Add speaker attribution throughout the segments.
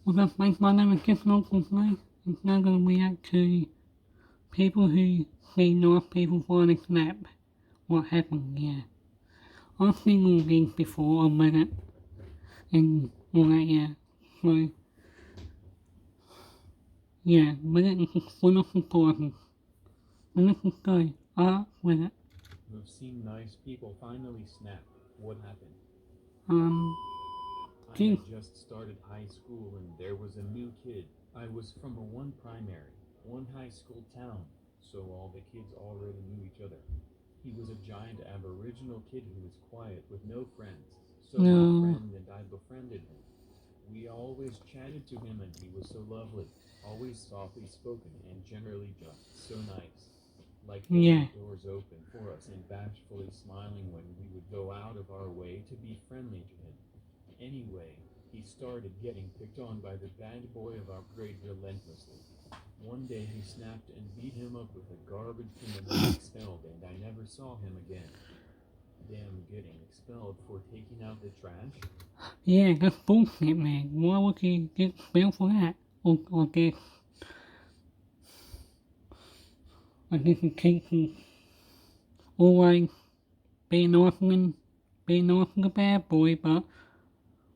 Speaker 1: Because like one of the kids locally, it's not gonna react to people who say North people want to snap. What happened, yeah. I've seen all these before, I've read it, and all that, yeah. So, yeah, read it is full of important. And this is good. Read it.
Speaker 2: We've seen nice people finally snap. What happened?
Speaker 1: Um,
Speaker 2: I
Speaker 1: do
Speaker 2: had just started high school and there was a new kid. I was from a one primary, one high school town, so all the kids already knew each other. He was a giant aboriginal kid who was quiet with no friends, so my
Speaker 1: no,
Speaker 2: friend and I befriended him. We always chatted to him and he was so lovely, always softly spoken and generally just so nice. Like
Speaker 1: yeah,
Speaker 2: holding doors open for us and bashfully smiling when we would go out of our way to be friendly to him. Anyway, he started getting picked on by the bad boy of our grade relentlessly. One day he snapped and beat him up with a garbage can and was expelled, and I never saw him again. Damn, getting expelled for taking out the trash?
Speaker 1: yeah, that's bullshit, man. Why would you get expelled for that? I guess the case is always being often, being often a bad boy, but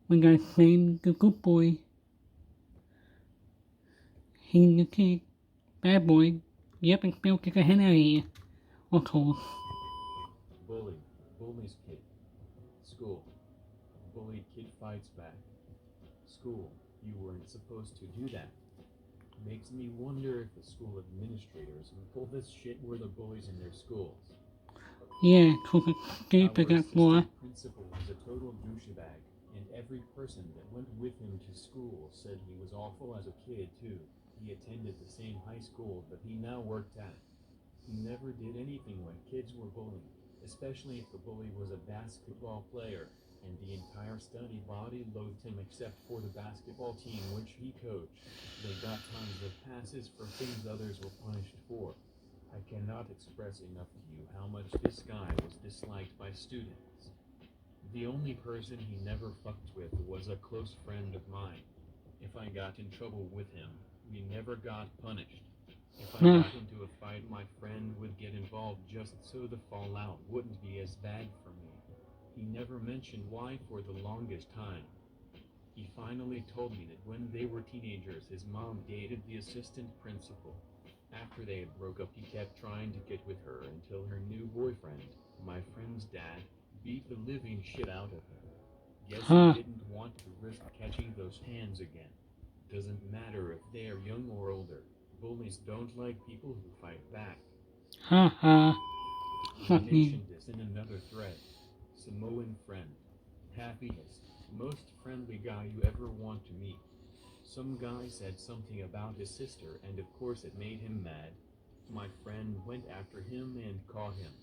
Speaker 1: we gotta save the good boy. He's the kid. Bad boy. Yep, expelled to the hell out of here. Of course.
Speaker 2: Bully. Bully's kid. School. Bullied kid fights back. School. You weren't supposed to do that. Makes me wonder if the school administrators who pull this shit were the bullies in their schools.
Speaker 1: Yeah, cause it's stupid,
Speaker 2: Our
Speaker 1: that's why.
Speaker 2: assistant principal was a total douchebag, and every person that went with him to school said he was awful as a kid, too. He attended the same high school that he now worked at. He never did anything when kids were bullied, especially if the bully was a basketball player, and the entire study body loathed him except for the basketball team which he coached. They got tons of passes for things others were punished for. I cannot express enough to you how much this guy was disliked by students. The only person he never fucked with was a close friend of mine. If I got in trouble with him, we never got punished. If I
Speaker 1: Nah,
Speaker 2: got into a fight, my friend would get involved just so the fallout wouldn't be as bad for me. He never mentioned why for the longest time. He finally told me that when they were teenagers, his mom dated the assistant principal. After they had broke up, he kept trying to get with her until her new boyfriend, my friend's dad, beat the living shit out of him. Guess he
Speaker 1: huh,
Speaker 2: didn't want to risk catching those hands again. Doesn't matter if they are young or older. Bullies don't like people who fight back.
Speaker 1: ha ha.
Speaker 2: He
Speaker 1: Fucking,
Speaker 2: mentioned this in another thread. Samoan friend. Happiest, most friendly guy you ever want to meet. Some guy said something about his sister, and of course it made him mad. My friend went after him and caught him.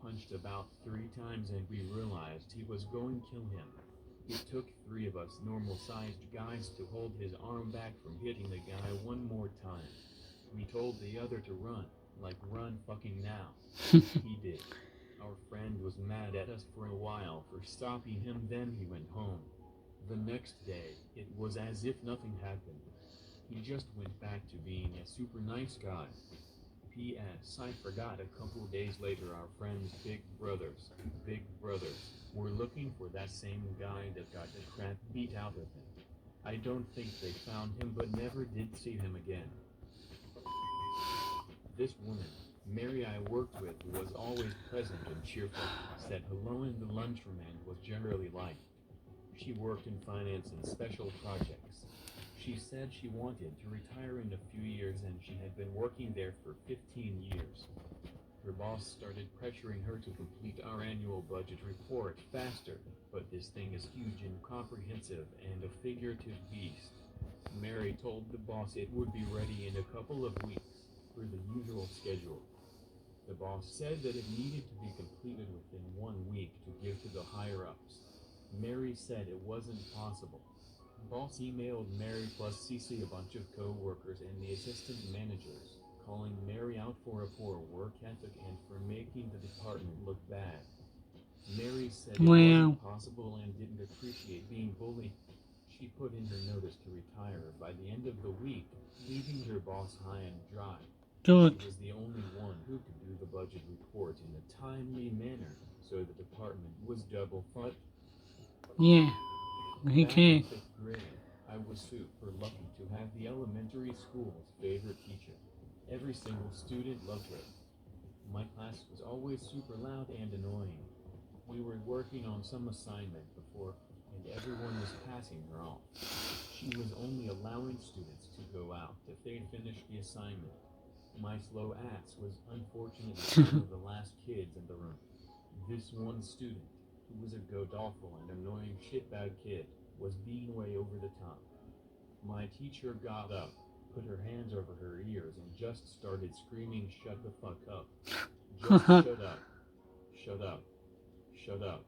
Speaker 2: Punched about 3 times, and we realized he was going to kill him. It took 3 of us normal sized guys to hold his arm back from hitting the guy one more time. We told the other to run, like run fucking now. He did. Our friend was mad at us for a while for stopping him, then he went home. The next day, it was as if nothing happened. He just went back to being a super nice guy. P.S. I forgot a couple days later our friend's big brothers, were looking for that same guy that got the crap beat out of him. I don't think they found him but never did see him again. This woman, Mary I worked with, was always present and cheerful, said hello in the lunchroom and was generally liked. She worked in finance and special projects. She said she wanted to retire in a few years and she had been working there for 15 years. Her boss started pressuring her to complete our annual budget report faster, but this thing is huge and comprehensive and a figurative beast. Mary told the boss it would be ready in a couple of weeks, for the usual schedule. The boss said that it needed to be completed within 1 week to give to the higher ups. Mary said it wasn't possible. Boss emailed Mary plus CC a bunch of co-workers and the assistant managers, calling Mary out for a poor work ethic and for making the department look bad. Mary said it wasn't
Speaker 1: well,
Speaker 2: possible and didn't appreciate being bullied. She put in her notice to retire by the end of the week, leaving her boss high and dry.
Speaker 1: Good.
Speaker 2: She was the only one who could do the budget report in a timely manner, so the department was double fucked.
Speaker 1: Yeah.
Speaker 2: Back in
Speaker 1: Okay.
Speaker 2: 5th grade, I was super lucky to have the elementary school's favorite teacher. Every single student loved her. My class was always super loud and annoying. We were working on some assignment before, and everyone was passing her off. She was only allowing students to go out if they finished the assignment. My slow ass was unfortunately one of the last kids in the room. This one student, who was a godawful and annoying shitbag kid, was being way over the top. My teacher got up, put her hands over her ears, and just started screaming, "Shut the fuck up. Just shut up. Shut up. Shut up."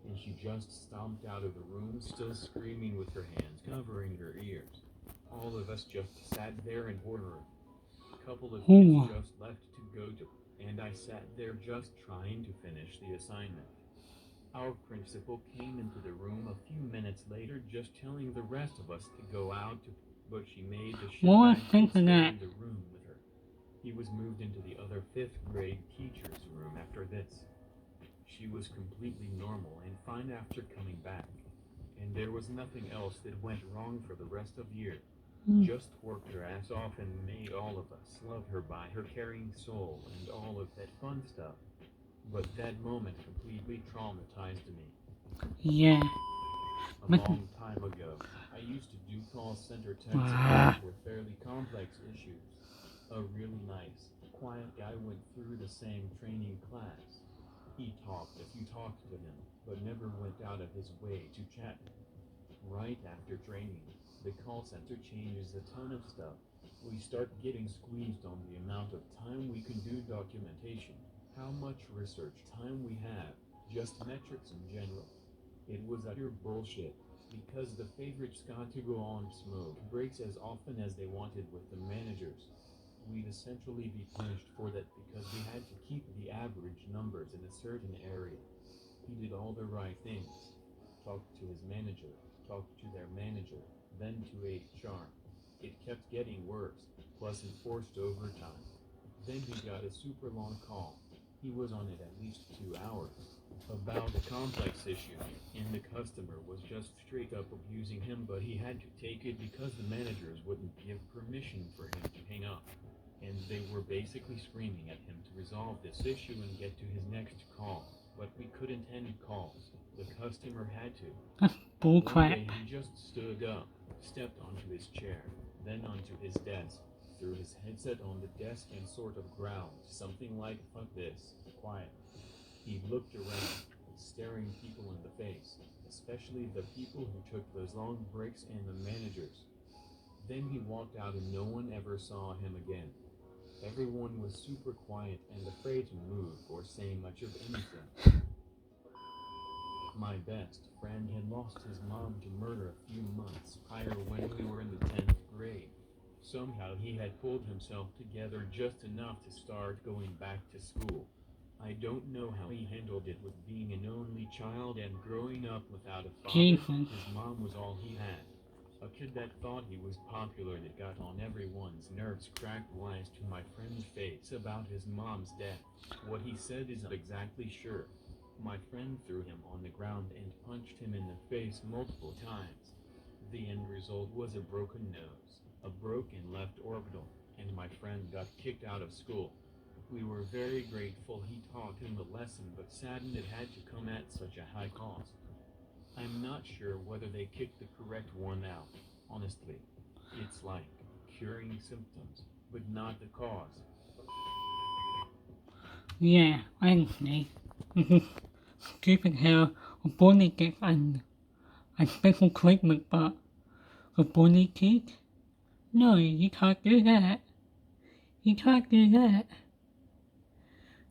Speaker 2: And she just stomped out of the room, still screaming with her hands covering her ears. All of us just sat there in horror. A couple of
Speaker 1: Ooh.
Speaker 2: kids just left to go to, and I sat there just trying to finish the assignment. Our principal came into the room a few minutes later, just telling the rest of us to go out, but she made the
Speaker 1: More
Speaker 2: shitbag
Speaker 1: things
Speaker 2: kid
Speaker 1: than
Speaker 2: stay
Speaker 1: that.
Speaker 2: in the room with her. He was moved into the other 5th grade teacher's room after this. She was completely normal and fine after coming back, and there was nothing else that went wrong for the rest of the year. Just worked her ass off and made all of us love her by her caring soul and all of that fun stuff. But that moment completely traumatized me.
Speaker 1: Yeah.
Speaker 2: A long time ago, I used to do call center tech
Speaker 1: Ah.
Speaker 2: support for fairly complex issues. A really nice, quiet guy went through the same training class. He talked if you talked to him, but never went out of his way to chat. Right after training, the call center changes a ton of stuff. We start getting squeezed on the amount of time we can do documentation, how much research time we have, just metrics in general. It was utter bullshit, because the favorites got to go on smoke breaks as often as they wanted with the managers. We'd essentially be punished for that because we had to keep the average numbers in a certain area. He did all the right things. Talked to his manager, talked to their manager, then to HR. It kept getting worse, plus enforced overtime. Then he got a super long call. He was on it at least 2 hours. About a complex issue, and the customer was just straight up abusing him, but he had to take it because the managers wouldn't give permission for him to hang up. And they were basically screaming at him to resolve this issue and get to his next call. But we couldn't end calls. The customer had to.
Speaker 1: That's
Speaker 2: One
Speaker 1: bullcrap.
Speaker 2: day he just stood up, stepped onto his chair, then onto his desk, threw his headset on the desk and sort of growled, something like, "Fuck this, quiet." He looked around, staring people in the face, especially the people who took those long breaks and the managers. Then he walked out and no one ever saw him again. Everyone was super quiet and afraid to move or say much of anything. My best friend had lost his mom to murder a few months prior when we were in the 10th grade. Somehow he had pulled himself together just enough to start going back to school. I don't know how he handled it with being an only child and growing up without a father.
Speaker 1: Jesus.
Speaker 2: His mom was all he had. A kid that thought he was popular that got on everyone's nerves cracked wise to my friend's face about his mom's death. What he said is not exactly sure. My friend threw him on the ground and punched him in the face multiple times. The end result was a broken nose, a broken left orbital, and my friend got kicked out of school. We were very grateful he taught him the lesson, but saddened it had to come at such a high cost. I'm not sure whether they kicked the correct one out, honestly. It's like curing symptoms, but not the cause.
Speaker 1: Yeah, honestly. This is stupid how a bully gets a special treatment, but a bully kid? No, you can't do that. You can't do that.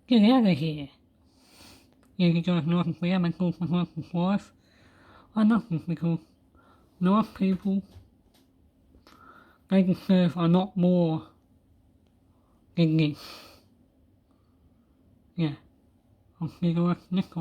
Speaker 1: Get out of here. Yeah, you guys know where I'm going for North Force. I know this because North people, they deserve a lot more than this. Yeah. I'll see you guys next time.